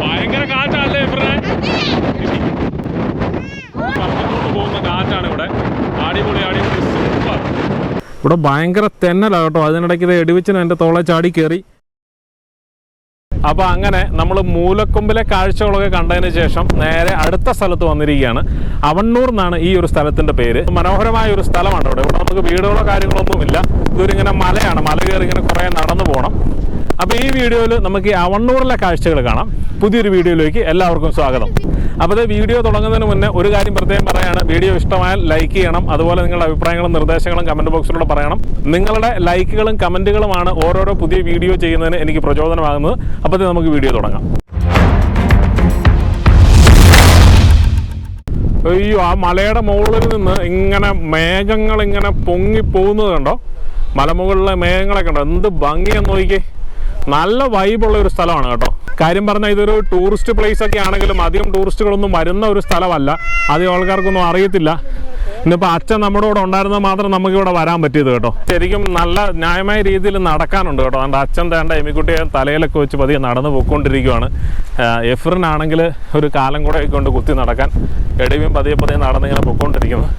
ഭയങ്കര കാറ്റാണല്ലേ പറന്നുകൊണ്ട് പോകുന്ന കാറ്റാണ് ഇവിടെ. അടിപൊളി അടിപൊളി സൂപ്പർ. ഇവിടെ ഭയങ്കര തെന്നലാണ് കേട്ടോ. അതിനിടയ്ക്ക് ഇത് എടിവെച്ചിന് എൻ്റെ തോളെ ചാടി കയറി. അപ്പോൾ അങ്ങനെ നമ്മൾ മൂലക്കൊമ്പിലെ കാഴ്ചകളൊക്കെ കണ്ടതിന് ശേഷം നേരെ അടുത്ത സ്ഥലത്ത് വന്നിരിക്കുകയാണ്. അവണ്ണൂർ എന്നാണ് ഈ ഒരു സ്ഥലത്തിൻ്റെ പേര്. മനോഹരമായ ഒരു സ്ഥലമാണ് ഇവിടെ. ഇവിടെ നമുക്ക് വീടുകളോ കാര്യങ്ങളൊന്നുമില്ല. ഇതൊരിങ്ങനെ മലയാണ്. മല കയറി ഇങ്ങനെ കുറേ നടന്നു പോകണം. അപ്പോൾ ഈ വീഡിയോയിൽ നമുക്ക് ഈ അവണ്ണൂരിലെ കാഴ്ചകൾ കാണാം. പുതിയൊരു വീഡിയോയിലേക്ക് എല്ലാവർക്കും സ്വാഗതം. അപ്പോൾ ഇത് വീഡിയോ തുടങ്ങുന്നതിന് മുന്നേ ഒരു കാര്യം പ്രത്യേകം പറയുകയാണ്. വീഡിയോ ഇഷ്ടമായാൽ ലൈക്ക് ചെയ്യണം. അതുപോലെ നിങ്ങളുടെ അഭിപ്രായങ്ങളും നിർദ്ദേശങ്ങളും കമൻറ്റ് ബോക്സിലൂടെ പറയണം. നിങ്ങളുടെ ലൈക്കുകളും കമൻറ്റുകളുമാണ് ഓരോരോ പുതിയ വീഡിയോ ചെയ്യുന്നതിന് എനിക്ക് പ്രചോദനമാകുന്നത്. അപ്പോൾ നമുക്ക് വീഡിയോ തുടങ്ങാം. അയ്യോ, ആ മലയുടെ മുകളിൽ നിന്ന് ഇങ്ങനെ മേഘങ്ങൾ ഇങ്ങനെ പൊങ്ങിപ്പോകുന്നത് കണ്ടോ? മലമുകളിലെ മേഘങ്ങളൊക്കെ ഉണ്ടോ? എന്ത് ഭംഗിയെന്ന് നോക്കിക്കേ. നല്ല വൈബുള്ള ഒരു സ്ഥലമാണ് കേട്ടോ. കാര്യം പറഞ്ഞാൽ ഇതൊരു ടൂറിസ്റ്റ് പ്ലേസ് ഒക്കെ ആണെങ്കിലും അധികം ടൂറിസ്റ്റുകളൊന്നും വരുന്ന ഒരു സ്ഥലമല്ല. അധികം ആൾക്കാർക്കൊന്നും അറിയത്തില്ല. ഇന്നിപ്പോൾ അച്ഛൻ നമ്മുടെ കൂടെ ഉണ്ടായിരുന്നത് മാത്രം നമുക്കിവിടെ വരാൻ പറ്റിയത് കേട്ടോ. ശരിക്കും നല്ല ന്യായമായ രീതിയിൽ നടക്കാനുണ്ട് കേട്ടോ. അതുകൊണ്ട് അച്ഛൻ തേണ്ട എമിക്കുട്ടിയെ തലയിലൊക്കെ വെച്ച് പതിയെ നടന്ന് പോയിക്കൊണ്ടിരിക്കുകയാണ്. എഫ്രിനാണെങ്കിൽ ഒരു കാലം കൂടെ കൊണ്ട് കുത്തി നടക്കാൻ എടിയും പതിയെ പതിയെ നടന്നിങ്ങനെ പോയിക്കൊണ്ടിരിക്കുന്നത്.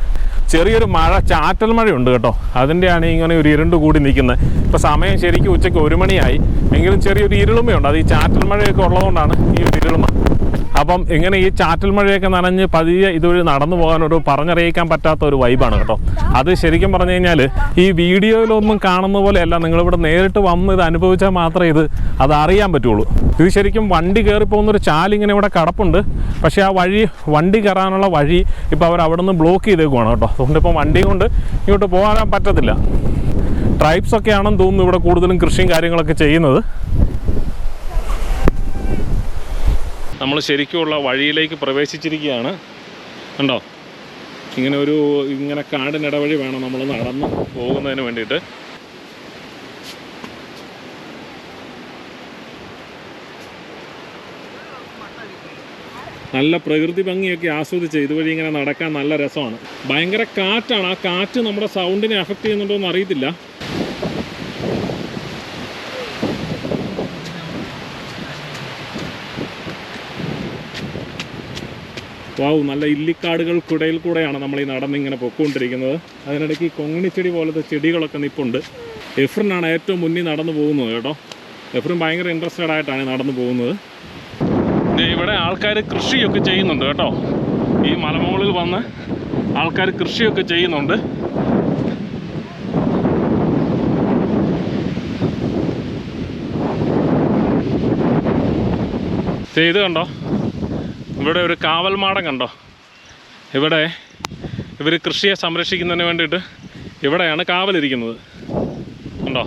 ചെറിയൊരു മഴ, ചാറ്റൽ മഴയുണ്ട് കേട്ടോ. അതിൻ്റെയാണ് ഇങ്ങനെ ഒരു ഇരുണ്ട് കൂടി നിൽക്കുന്നത്. ഇപ്പോൾ സമയം ശരിക്കും ഉച്ചയ്ക്ക് 1 മണിയായി. എങ്കിലും ചെറിയൊരു ഇരുളുമയുണ്ട്. അത് ഈ ചാറ്റൽ മഴയൊക്കെ ഉള്ളതുകൊണ്ടാണ് ഈ ഒരു ഇരുളുമ. അപ്പം ഇങ്ങനെ ഈ ചാറ്റൽ മഴയൊക്കെ നനഞ്ഞ് പതിയെ ഇതുവഴി നടന്നു പോകാനൊരു പറഞ്ഞറിയിക്കാൻ പറ്റാത്ത ഒരു വൈബാണ് കേട്ടോ. അത് ശരിക്കും പറഞ്ഞു കഴിഞ്ഞാൽ ഈ വീഡിയോയിലൊന്നും കാണുന്ന പോലെയല്ല. നിങ്ങളിവിടെ നേരിട്ട് വന്ന് ഇത് അനുഭവിച്ചാൽ മാത്രമേ അത് അറിയാൻ പറ്റുള്ളൂ. ഇത് ശരിക്കും വണ്ടി കയറിപ്പോകുന്നൊരു ചാലിങ്ങനെ ഇവിടെ കിടപ്പുണ്ട്. പക്ഷേ ആ വണ്ടി കയറാനുള്ള വഴി ഇപ്പോൾ അവർ അവിടെ നിന്ന് ബ്ലോക്ക് ചെയ്തേക്കുവാണ് കേട്ടോ. അതുകൊണ്ട് ഇപ്പം വണ്ടി കൊണ്ട് ഇങ്ങോട്ട് പോകാൻ പറ്റത്തില്ല. ട്രൈബ്സൊക്കെ ആണെന്ന് തോന്നുന്നു ഇവിടെ കൂടുതലും കൃഷിയും കാര്യങ്ങളൊക്കെ ചെയ്യുന്നത്. നമ്മൾ ശരിക്കുമുള്ള വഴിയിലേക്ക് പ്രവേശിച്ചിരിക്കുകയാണ്. കണ്ടോ? ഇങ്ങനെ കാടിനിടവഴി വേണം നമ്മൾ നടന്ന് പോകുന്നതിന് വേണ്ടിയിട്ട്. നല്ല പ്രകൃതി ഭംഗിയൊക്കെ ആസ്വദിച്ച് ഇതുവഴി ഇങ്ങനെ നടക്കാൻ നല്ല രസമാണ്. ഭയങ്കര കാറ്റാണ്. ആ കാറ്റ് നമ്മുടെ സൗണ്ടിനെ അഫക്റ്റ് ചെയ്യുന്നുണ്ടോ എന്ന് അറിയത്തില്ല. വാവ്, നല്ല ഇല്ലിക്കാടുകൾക്കിടയിൽ കൂടെയാണ് നമ്മൾ ഈ നടന്നിങ്ങനെ പൊയ്ക്കൊണ്ടിരിക്കുന്നത്. അതിനിടയ്ക്ക് ഈ കൊങ്ങിണിച്ചെടി പോലത്തെ ചെടികളൊക്കെ നിൽപ്പുണ്ട്. എഫ്രിനാണ് ഏറ്റവും മുന്നിൽ നടന്നു പോകുന്നത് കേട്ടോ. എഫ്രിൻ ഭയങ്കര ഇൻട്രസ്റ്റഡ് ആയിട്ടാണ് നടന്നു പോകുന്നത്. ഇവിടെ ആൾക്കാർ കൃഷിയൊക്കെ ചെയ്യുന്നുണ്ട് കേട്ടോ. ഈ മലമുകളിൽ വന്ന് ആൾക്കാർ കൃഷിയൊക്കെ ചെയ്യുന്നുണ്ട്. ഇത് കണ്ടോ? ഇവിടെ ഒരു കാവൽമാടം കണ്ടോ? ഇവിടെ ഇവർ കൃഷിയെ സംരക്ഷിക്കുന്നതിന് വേണ്ടിയിട്ട് ഇവിടെയാണ് കാവലിരിക്കുന്നത്. കണ്ടോ?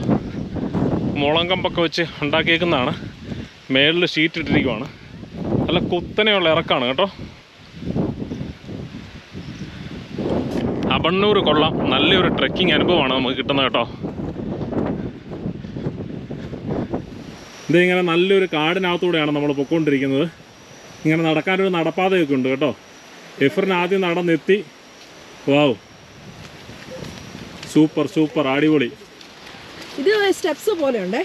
മുളം കമ്പൊക്കെ വെച്ച് ഉണ്ടാക്കിയേക്കുന്നതാണ്. മേളിൽ ഷീറ്റ് ഇട്ടിരിക്കുവാണ്. നല്ല കുത്തനെയുള്ള ഇറക്കാണ് കേട്ടോ. അവണ്ണൂർ കൊള്ളാം. നല്ലൊരു ട്രെക്കിംഗ് അനുഭവമാണ് നമുക്ക് കിട്ടുന്നത് കേട്ടോ. ഇതിങ്ങനെ നല്ലൊരു കാടിനകത്തൂടെയാണ് നമ്മൾ പൊയ്ക്കൊണ്ടിരിക്കുന്നത്. ഇങ്ങനെ നടക്കാനൊരു നടപ്പാതയൊക്കെ ഉണ്ട് കേട്ടോ. എഫ്രിൻ ആദ്യം നടന്നെത്തി. വാവ്, സൂപ്പർ സൂപ്പർ, അടിപൊളി. ഇത് സ്റ്റെപ്സ് പോലെ ഉണ്ടേ.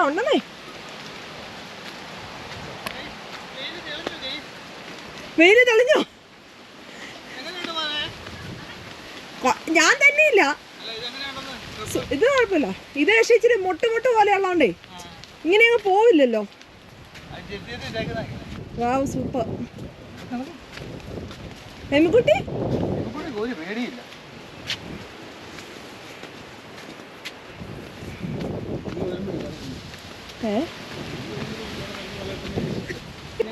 ഉണ്ടെന്നേ. വെയില് തെളിഞ്ഞോ? ഞാൻ തന്നെയില്ല. ഇത് കുഴപ്പമില്ല. ഇത് പക്ഷേ ഇച്ചിരി മുട്ട് പോലെ ഉള്ളതുകൊണ്ടേ ഇങ്ങനെ അങ്ങ് പോവില്ലല്ലോ. വാവ്, സൂപ്പർ. എമിക്കുട്ടി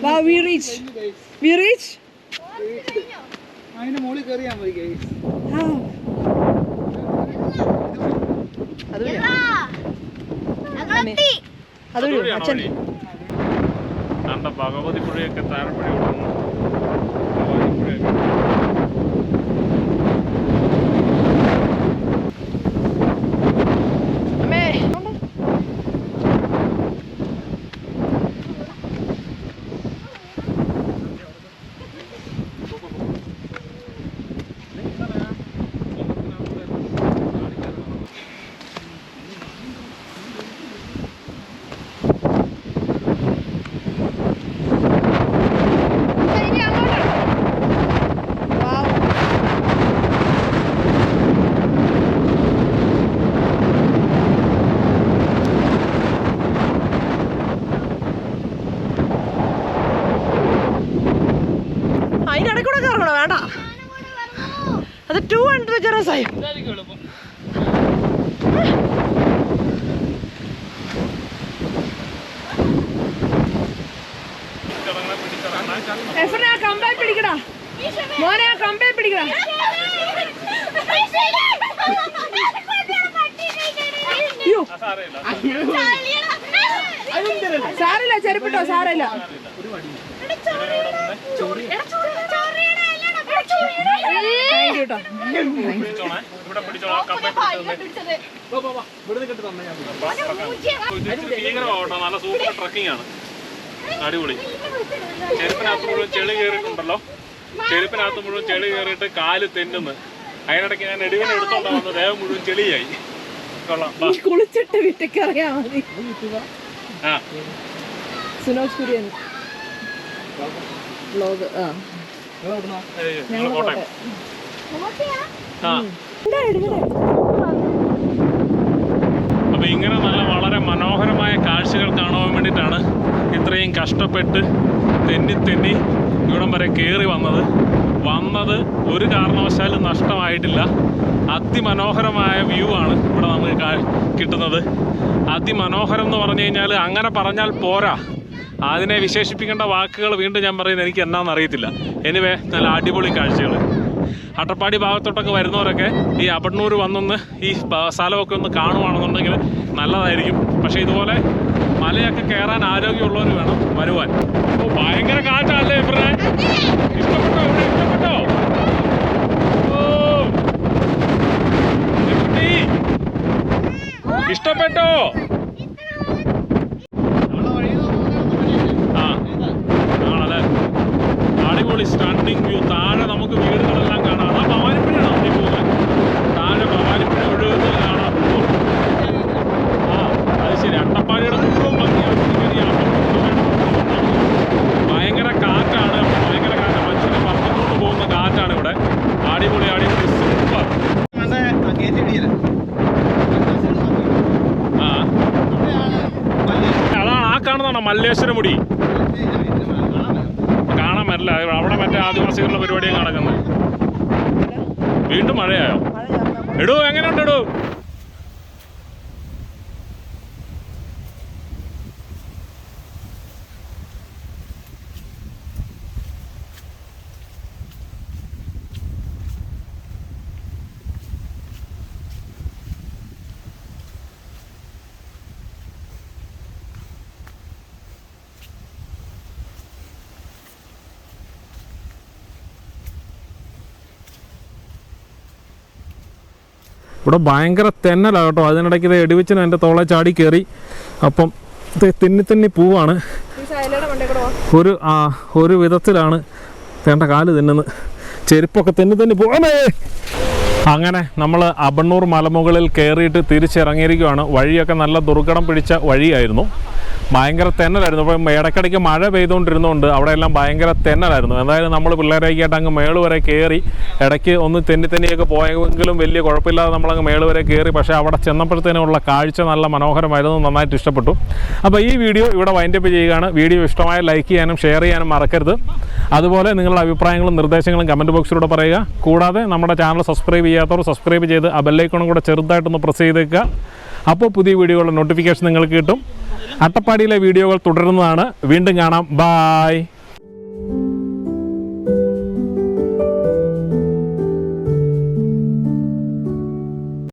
wow, we reach. അതിന്റെ മുകളിൽ കയറിയാൽ മതി ഗൈസ്. ഭഗവതി പുഴയൊക്കെ താഴെപ്പുഴ കൊടുക്കുന്നു. താമസമായോ? എഫ്രനെ ആ കമ്പേ പിടിക്കടാ മോനെ, ആ കമ്പേ പിടിക്കടാ. സാറില്ല, ചെരുപ്പിട്ടോ, സാറില്ല. നല്ല സൂപ്പർ ട്രക്കിംഗ് ആണ്, അടിപൊളി. ചെരുപ്പിനകത്ത് മുഴുവൻ ചെളി കയറിയിട്ടുണ്ടല്ലോ, ചെരുപ്പിനകത്ത് മുഴുവൻ ചെളി കയറിയിട്ട് കാല് തെന്നുന്നു. അതിനിടയ്ക്ക് ഞാൻ എടുവിനെ എടുത്തോണ്ടാ വന്നത്, ദേഹം മുഴുവൻ ചെളിയായി. കുളിച്ചിട്ട് വീട്ടിലേക്ക് അറിയാ മതി. സുനോജ് കുര്യൻ വ്ലോഗ്. അപ്പൊ ഇങ്ങനെ വളരെ മനോഹരമായ കാഴ്ചകൾ കാണുവാൻ വേണ്ടിയിട്ടാണ് ഇത്രയും കഷ്ടപ്പെട്ട് തെന്നി ഇവിടം വരെ കയറി വന്നത്. ഒരു കാരണവശാലും നഷ്ടമായിട്ടില്ല. അതിമനോഹരമായ വ്യൂ ആണ് ഇവിടെ നമുക്ക് കിട്ടുന്നത്. അതിമനോഹരം എന്ന് പറഞ്ഞു കഴിഞ്ഞാൽ അങ്ങനെ പറഞ്ഞാൽ പോരാ, അതിനെ വിശേഷിപ്പിക്കേണ്ട വാക്കുകൾ വീണ്ടും ഞാൻ പറയുന്നത് എനിക്ക് എന്നാന്ന് അറിയത്തില്ല. എനിവേ, നല്ല അടിപൊളി കാഴ്ചകൾ. അട്ടപ്പാടി ഭാഗത്തോട്ടൊക്കെ വരുന്നവരൊക്കെ ഈ അബണ്ണൂർ വന്നൊന്ന് ഈ സ്ഥലമൊക്കെ ഒന്ന് കാണുവാണെന്നുണ്ടെങ്കിൽ നല്ലതായിരിക്കും. പക്ഷേ ഇതുപോലെ മലയൊക്കെ കയറാൻ ആരോഗ്യമുള്ളവർ വേണം വരുവാൻ. അപ്പോൾ ഭയങ്കര കാറ്റല്ലേ ഇവരുടെ? ഇഷ്ടപ്പെട്ടോ? ഇവിടെ ഇഷ്ടപ്പെട്ടോ? ഇഷ്ടപ്പെട്ടോ? ആണല്ലേ, അടിപൊളി സ്റ്റണ്ടിങ് വ്യൂ. താഴെ നമുക്ക് വീടുകളെല്ലാം കാണാം. ആ ഭവാനിപ്പുഴയാണ് നമ്മൾ പോകുന്നത്. താഴെ ഭവാനിപ്പുഴ ഒഴുകുന്നത് കാണാം. അത് ശരി, അട്ടപ്പാടിയുടെ മുഴുവൻ ഭംഗിയാണ്. ഭയങ്കര കാറ്റാണ്, ഭയങ്കര കാറ്റ്, മനുഷ്യനെ പറന്നുകൊണ്ട് പോകുന്ന കാറ്റാണ് ഇവിടെ. അടിപൊളി സൂപ്പർ. അതാണ് ആ കാണുന്നതാണോ മല്ലേശ്വരമുടി? കാണാൻ പറ്റില്ല, അവിടെ മറ്റേ ആദിവാസികളുടെ പരിപാടിയും നടക്കുന്നത്. വീണ്ടും മഴയായോ? എടോ, എങ്ങനെയുണ്ട് എടോ? ഇവിടെ ഭയങ്കര തെന്നലാണ് കേട്ടോ. അതിനിടയ്ക്ക് ഇത് എടിവെച്ചിന് എൻ്റെ തോളെ ചാടി കയറി. അപ്പം തെന്നി പോവാണ്. ഒരു വിധത്തിലാണ് തേണ്ട കാല് തിന്നുന്നത്. ചെരുപ്പൊക്കെ തെന്നി പോകാമേ. അങ്ങനെ നമ്മൾ അബണ്ണൂർ മലമുകളിൽ കയറിയിട്ട് തിരിച്ചിറങ്ങിയിരിക്കുകയാണ്. വഴിയൊക്കെ നല്ല ദുർഘടം പിടിച്ച വഴിയായിരുന്നു. ഭയങ്കര തെന്നലായിരുന്നു. അപ്പം ഇടയ്ക്കിടയ്ക്ക് മഴ പെയ്തുകൊണ്ടിരുന്നുകൊണ്ട് അവിടെയെല്ലാം ഭയങ്കര തെന്നലായിരുന്നു. എന്തായാലും നമ്മൾ പിള്ളേരൊക്കെയായിട്ട് അങ്ങ് മേള് വരെ കയറി. ഇടയ്ക്ക് ഒന്ന് തെന്നിയൊക്കെ പോയെങ്കിലും വലിയ കുഴപ്പമില്ലാതെ നമ്മളങ്ങ് മേള് വരെ കയറി. പക്ഷേ അവിടെ ചെന്നപ്പോഴത്തേനുള്ള കാഴ്ച നല്ല മനോഹരമായിരുന്നു. നന്നായിട്ട് ഇഷ്ടപ്പെട്ടു. അപ്പോൾ ഈ വീഡിയോ ഇവിടെ വൈൻഡപ്പ് ചെയ്യുകയാണ്. വീഡിയോ ഇഷ്ടമായ ലൈക്ക് ചെയ്യാനും ഷെയർ ചെയ്യാനും മറക്കരുത്. അതുപോലെ നിങ്ങളുടെ അഭിപ്രായങ്ങളും നിർദ്ദേശങ്ങളും കമൻറ്റ് ബോക്സിലൂടെ പറയുക. കൂടാതെ നമ്മുടെ ചാനൽ സബ്സ്ക്രൈബ് ചെയ്യാത്തവർ സബ്സ്ക്രൈബ് ചെയ്ത് ആ ബെല്ലൈക്കണും കൂടെ ചെറുതായിട്ടൊന്ന് പ്രസ് ചെയ്തേക്കുക. അപ്പോൾ പുതിയ വീഡിയോകളുടെ നോട്ടിഫിക്കേഷൻ നിങ്ങൾക്ക് കിട്ടും. അട്ടപ്പാടിയിലെ വീഡിയോകൾ തുടരുന്നതാണ്. വീണ്ടും കാണാം. ബായ്.